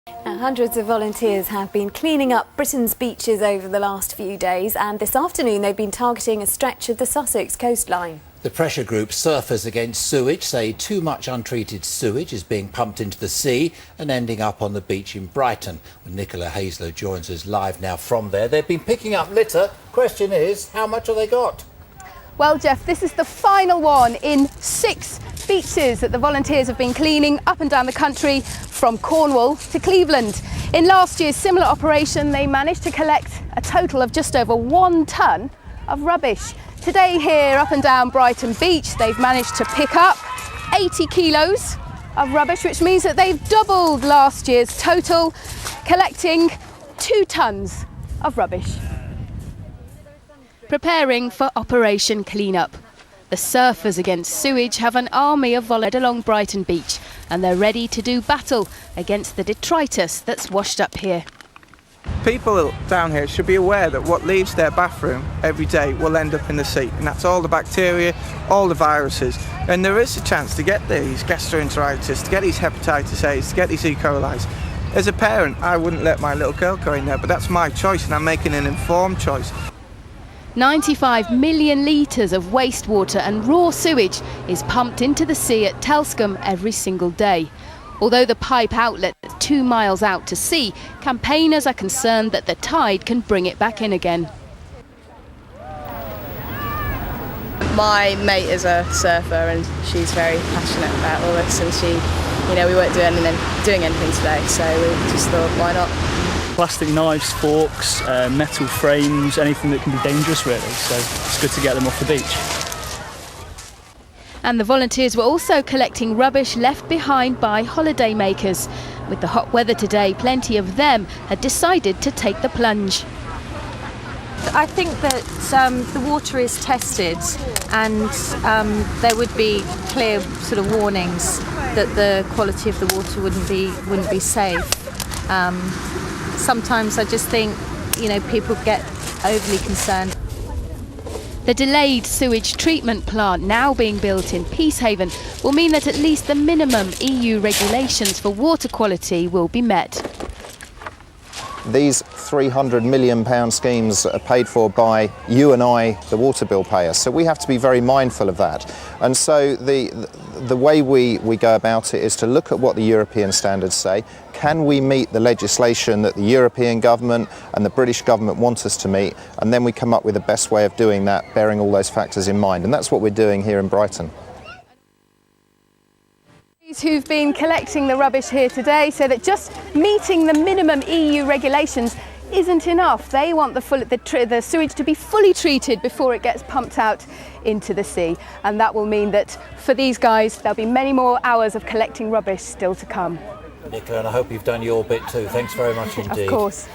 Hundreds of volunteers have been cleaning up Britain's beaches over the last few days, and this afternoon they've been targeting a stretch of the Sussex coastline. The pressure group Surfers Against Sewage say too much untreated sewage is being pumped into the sea and ending up on the beach in Brighton. Well, Nicola Hazler joins us live now from there. They've been picking up litter. Question is, how much have they got? Well, Jeff, this is the final one in 6 beaches that the volunteers have been cleaning up and down the country from Cornwall to Cleveland. In last year's similar operation, they managed to collect a total of just over 1 tonne of rubbish. Today here up and down Brighton Beach, they've managed to pick up 80 kilos of rubbish, which means that they've doubled last year's total, collecting 2 tonnes of rubbish. Preparing for Operation Cleanup. The Surfers Against Sewage have an army of volunteers along Brighton Beach, and they're ready to do battle against the detritus that's washed up here. People down here should be aware that what leaves their bathroom every day will end up in the sea, and that's all the bacteria, all the viruses, and there is a chance to get these gastroenteritis, to get these hepatitis A, to get these E. coli's. As a parent, I wouldn't let my little girl go in there, but that's my choice, and I'm making an informed choice. 95 million litres of wastewater and raw sewage is pumped into the sea at Telscombe every single day. Although the pipe outlet is 2 miles out to sea, campaigners are concerned that the tide can bring it back in again. My mate is a surfer and she's very passionate about all this, and we weren't doing anything today, so we just thought, why not? Plastic knives, forks, metal frames, anything that can be dangerous really, so it's good to get them off the beach. And the volunteers were also collecting rubbish left behind by holidaymakers. With the hot weather today, plenty of them had decided to take the plunge. I think that the water is tested, and there would be clear sort of warnings that the quality of the water wouldn't be safe. Sometimes I just think, people get overly concerned. The delayed sewage treatment plant now being built in Peacehaven will mean that at least the minimum EU regulations for water quality will be met. These £300 million schemes are paid for by you and I, the water bill payers, so we have to be very mindful of that. And so the way we go about it is to look at what the European standards say. Can we meet the legislation that the European government and the British government want us to meet? And then we come up with the best way of doing that, bearing all those factors in mind. And that's what we're doing here in Brighton. Who've been collecting the rubbish here today say that just meeting the minimum EU regulations isn't enough. They want the sewage to be fully treated before it gets pumped out into the sea, and that will mean that for these guys there'll be many more hours of collecting rubbish still to come. Nicola, and I hope you've done your bit too. Thanks very much indeed. Of course.